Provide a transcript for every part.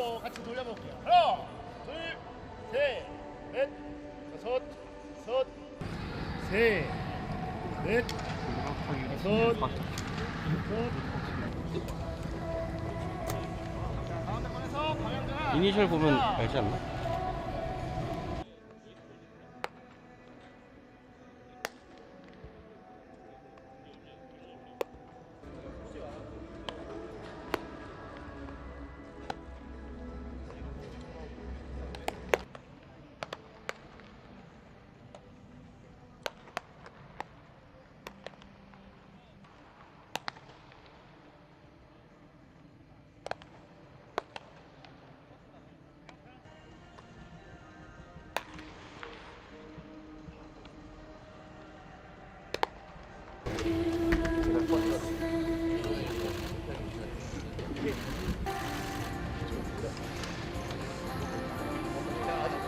사이드로 같이 돌려볼게요. 하나, 둘, 셋, 넷, 다섯, 여섯, 셋, 넷, 다섯, 여섯. 가운데 꺼내서 방향 전환. 이니셜 보면 알지 않나?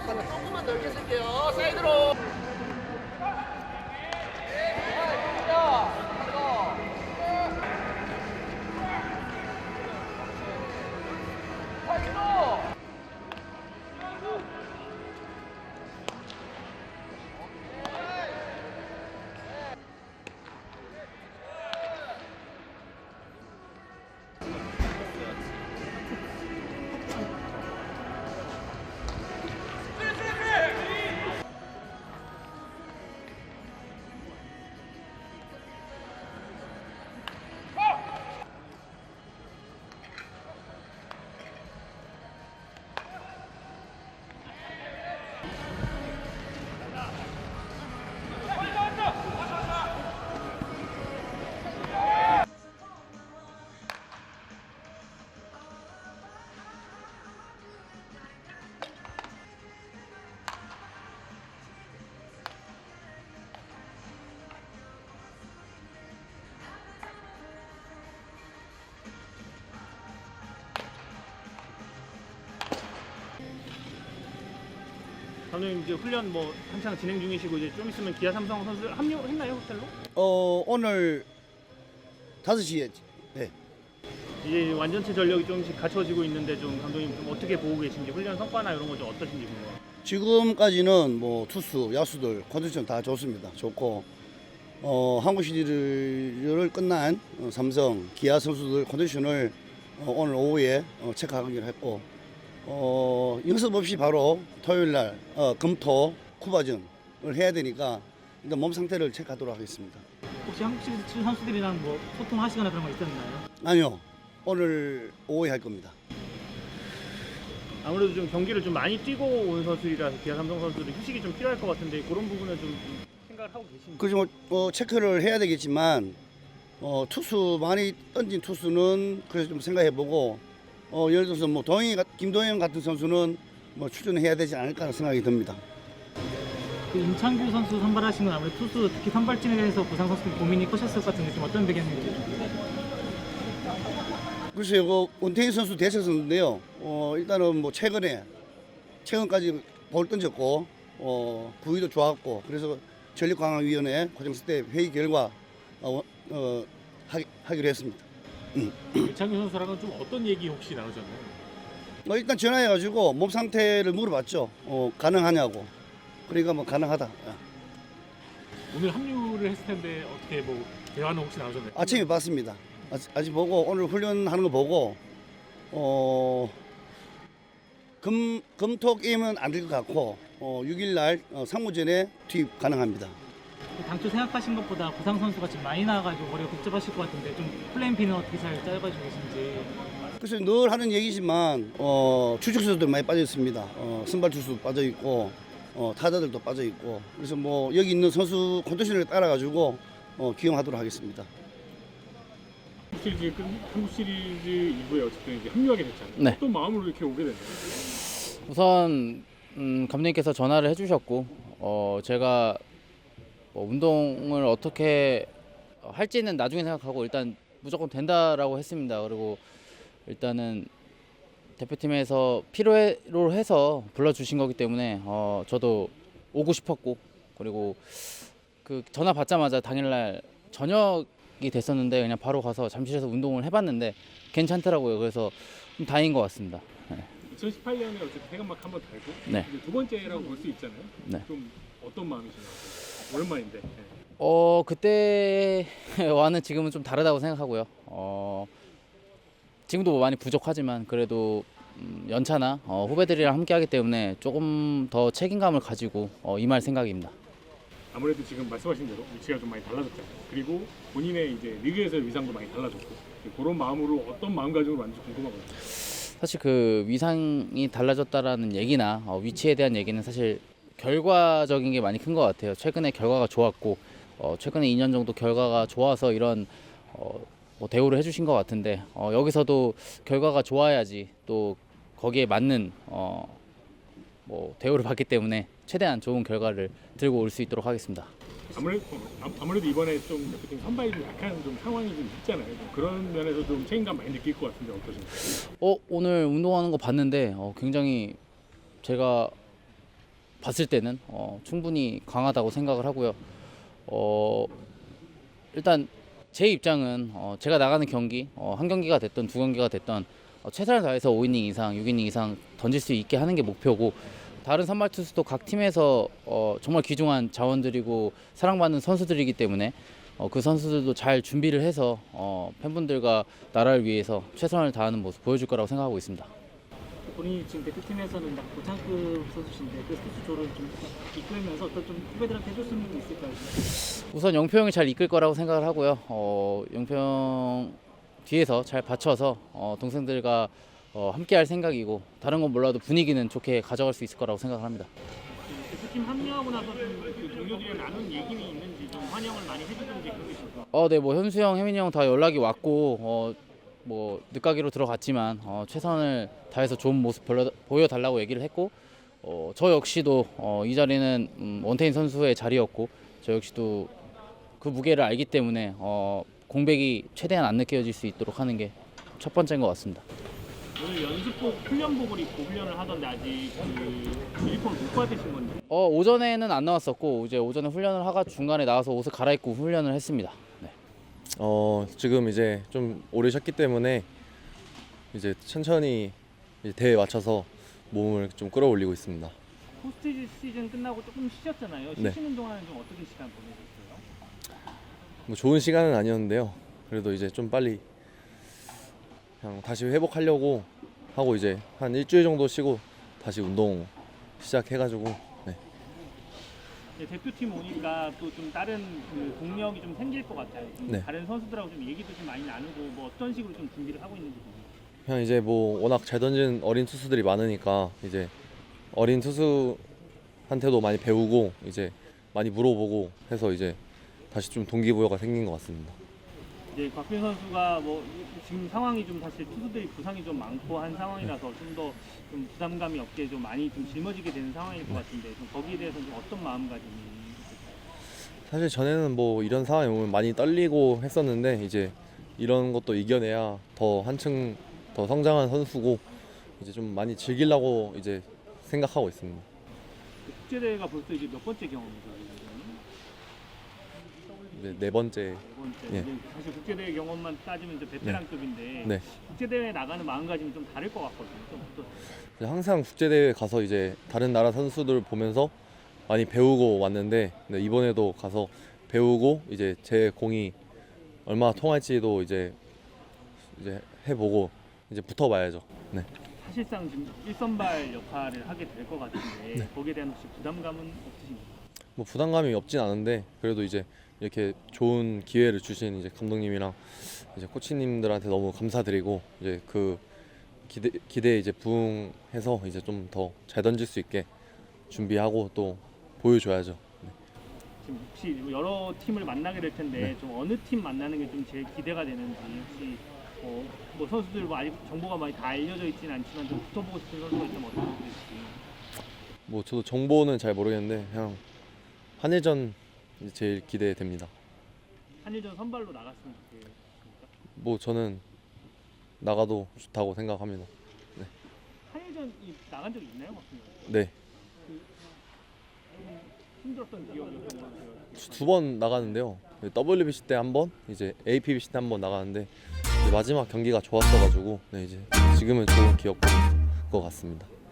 조금만 넓게 쓸게요. 사이드로. 감독님 이제 훈련 뭐 한창 진행 중이시고 이제 좀 있으면 기아 삼성 선수 합류했나요 호텔로? 오늘 5시에 네. 이제 완전체 전력이 조금씩 갖춰지고 있는데 좀 감독님 좀 어떻게 보고 계신지 훈련 성과나 이런 거 좀 어떠신지 궁금해요. 지금까지는 뭐 투수, 야수들 컨디션 다 좋습니다. 좋고 한국 시리즈를 끝난 삼성, 기아 선수들 컨디션을 오늘 오후에 체크하기로 했고 연습 없이 바로 토요일 날 금토 쿠바전을 해야 되니까 일단 몸 상태를 체크하도록 하겠습니다. 혹시 한국 시리즈 선수들이랑 뭐 소통하시거나 그런 거 있었나요? 아니요. 오늘 오후에 할 겁니다. 아무래도 좀 경기를 좀 많이 뛰고 온 선수들이라서 기아 삼성 선수들은 휴식이 좀 필요할 것 같은데 그런 부분은 좀 생각을 하고 계신지. 그래서 체크를 해야 되겠지만 투수 많이 던진 투수는 그래서 좀 생각해보고 예를 들어서 뭐 김도영 같은 선수는 뭐 출전해야 되지 않을까 생각이 듭니다. 그 임창규 선수 선발하신 건 아무래도 투수 특히 선발진에 대해서 부상 선수들 고민이 커셨을 것 같은데 좀 어떤 배경인지. 글쎄요, 원태인 선수 대세 선수인데요. 일단은 뭐 최근까지 볼 던졌고 부위도 좋았고 그래서 전력강화위원회 고정수 때 회의 결과 하기로 했습니다. 임창규 선수랑은 좀 어떤 얘기 혹시 나누셨나요? 일단 전화해가지고 몸 상태를 물어봤죠. 가능하냐고. 그러니까 뭐 가능하다. 오늘 합류를 했을 텐데 어떻게 뭐 대화는 혹시 나누셨나요? 아침에 봤습니다. 아직 보고 오늘 훈련하는 거 보고 금토 게임은 안 될 것 같고 6일 날 상무전에 투입 가능합니다. 당초 생각하신 것보다 부상 선수가 지금 많이 나와가지고 머리가 복잡하실 것 같은데 좀 플랜 B는 어떻게 잘 짜가지고 계신지. 그래서 늘 하는 얘기지만 주축 선수들 많이 빠져 있습니다. 선발 투수도 빠져 있고 타자들도 빠져 있고 그래서 뭐 여기 있는 선수 컨디션을 따라 가지고 기용하도록 하겠습니다. 한국 시리즈 이후에 어쨌든 이제 합류하게 됐잖아요. 네. 어떤 마음으로 이렇게 오게 됐나요? 우선 감독님께서 전화를 해주셨고 제가 뭐 운동을 어떻게 할지는 나중에 생각하고 일단 무조건 된다라고 했습니다. 그리고 일단은 대표팀에서 필요로 해서 불러주신 거기 때문에 저도 오고 싶었고 그리고 그 전화 받자마자 당일날 저녁이 됐었는데 그냥 바로 가서 잠실에서 운동을 해봤는데 괜찮더라고요. 그래서 좀 다행인 것 같습니다. 네. 2018년에 어쨌든 태극마크 한번 달고 네. 이제 두 번째라고 볼 수 있잖아요. 네. 좀 어떤 마음이신가요? 오랜만인데. 네. 그때와는 지금은 좀 다르다고 생각하고요. 지금도 뭐 많이 부족하지만 그래도 연차나 후배들이랑 함께하기 때문에 조금 더 책임감을 가지고 임할 생각입니다. 아무래도 지금 말씀하신 대로 위치가 좀 많이 달라졌잖아요. 그리고 본인의 이제 리그에서의 위상도 많이 달라졌고 그런 마음으로 어떤 마음가짐으로 왔는지 궁금하거든요. 사실 그 위상이 달라졌다라는 얘기나 위치에 대한 얘기는 사실 결과적인 게 많이 큰 것 같아요. 최근에 결과가 좋았고 최근에 2년 정도 결과가 좋아서 이런 뭐 대우를 해주신 것 같은데 여기서도 결과가 좋아야지 또 거기에 맞는 뭐 대우를 받기 때문에 최대한 좋은 결과를 들고 올 수 있도록 하겠습니다. 아무래도 이번에 좀 대표팀 선발이 좀 약한 좀 상황이 좀 있잖아요. 그런 면에서 좀 책임감 많이 느낄 것 같은데 어떠신가요? 오늘 운동하는 거 봤는데 굉장히 제가 봤을 때는 충분히 강하다고 생각을 하고요. 일단 제 입장은 제가 나가는 경기 한 경기가 됐던 두 경기가 됐던 최선을 다해서 5이닝 이상, 6이닝 이상 던질 수 있게 하는 게 목표고 다른 선발 투수도 각 팀에서 정말 귀중한 자원들이고 사랑받는 선수들이기 때문에 그 선수들도 잘 준비를 해서 팬분들과 나라를 위해서 최선을 다하는 모습 보여줄 거라고 생각하고 있습니다. 본인이 지금 대표팀에서는 고창급 선수신데 그 선수조를 좀 이끌면서 어떤 좀 후배들한테 해줄 수 있는 게 있을까요? 우선 영표 형이 잘 이끌 거라고 생각을 하고요. 영표 형 뒤에서 잘 받쳐서 동생들과 함께 할 생각이고 다른 건 몰라도 분위기는 좋게 가져갈 수 있을 거라고 생각을 합니다. 대표팀 합류하고 나서 그 동료들이랑 나눈 얘기는 있는지 좀 환영을 많이 해주든지 그런 게 있을까요? 네, 뭐 현수 형, 혜민이 형 다 연락이 왔고 뭐 늦가기로 들어갔지만 최선을 다해서 좋은 모습 보여달라고 얘기를 했고 저 역시도 이 자리는 원태인 선수의 자리였고 저 역시도 그 무게를 알기 때문에 공백이 최대한 안 느껴질 수 있도록 하는 게 첫 번째인 것 같습니다. 오늘 연습복, 훈련복을 입고 훈련을 하던데 아직 그 유니폼을 못 받으신 건지. 오전에는 안 나왔었고 이제 오전에 훈련을 하가 중간에 나와서 옷을 갈아입고 훈련을 했습니다. 네. 지금 이제 좀 오래 쉬었기 때문에 이제 천천히 이제 대회에 맞춰서 몸을 좀 끌어올리고 있습니다. 포스트 시즌 끝나고 조금 쉬셨잖아요. 네. 쉬시는 동안은 좀 어떻게 시간 보내셨어요? 뭐 좋은 시간은 아니었는데요. 그래도 이제 좀 빨리 그냥 다시 회복하려고 하고 이제 한 일주일 정도 쉬고 다시 운동 시작해가지고 네. 네, 대표팀 오니까 또 좀 다른 그 동력이 좀 생길 것 같아요. 좀 네. 다른 선수들하고 좀 얘기도 좀 많이 나누고 뭐 어떤 식으로 좀 준비를 하고 있는지 궁금해요. 그냥 이제 뭐 워낙 잘 던지는 어린 투수들이 많으니까 이제 어린 투수한테도 많이 배우고 이제 많이 물어보고 해서 이제 다시 좀 동기부여가 생긴 것 같습니다. 이제 곽빈 선수가 뭐 지금 상황이 좀 사실 투수들이 부상이 좀 많고 한 상황이라서 좀 더 좀 부담감이 없게 좀 많이 좀 짊어지게 되는 상황일 것 같은데 좀 거기에 대해서 좀 어떤 마음가짐이 있을까요? 사실 전에는 뭐 이런 상황이 오면 많이 떨리고 했었는데 이제 이런 것도 이겨내야 더 한층 더 성장한 선수고 이제 좀 많이 즐기려고 이제 생각하고 있습니다. 국제 대회가 벌써 이제 몇 번째 경험이죠? 이제 네 번째. 네 번째. 예. 이제 사실 국제 대회 경험만 따지면 이제 베테랑급인데 네. 국제 대회 나가는 마음가짐이 좀 다를 것 같거든요. 좀 이제 항상 국제 대회 가서 이제 다른 나라 선수들 보면서 많이 배우고 왔는데 네, 이번에도 가서 배우고 이제 제 공이 얼마나 통할지도 이제 해보고 이제 붙어봐야죠. 네. 사실상 지금 1선발 역할을 하게 될 것 같은데 네. 거기에 대한 혹시 부담감은 없으신가요? 뭐 부담감이 없진 않은데 그래도 이제 이렇게 좋은 기회를 주신 이제 감독님이랑 이제 코치님들한테 너무 감사드리고 이제 그 기대에 이제 부응해서 이제 좀 더 잘 던질 수 있게 준비하고 또 보여줘야죠. 네. 지금 혹시 여러 팀을 만나게 될 텐데 네. 좀 어느 팀 만나는 게 좀 제일 기대가 되는지 혹시 뭐 선수들 뭐 아직 정보가 많이 다 알려져 있지는 않지만 좀 붙어보고 싶은 선수가 있다면 어떤 선수일지. 뭐 저도 정보는 잘 모르겠는데 그냥 한일전 이제 제일 기대됩니다. 한일전 선발로 나갔으면 좋겠습니까? 뭐 저는 나가도 좋다고 생각합니다. 한일전 나간 적 있나요? 같은 거? 네, 힘들었던 기억이 두 번 나가는데요. WBC 때 한 번, 이제 APBC 때 한 번 나가는데 이제 마지막 경기가 좋았어가지고 네, 이제 지금은 좋은 기억 것 같습니다.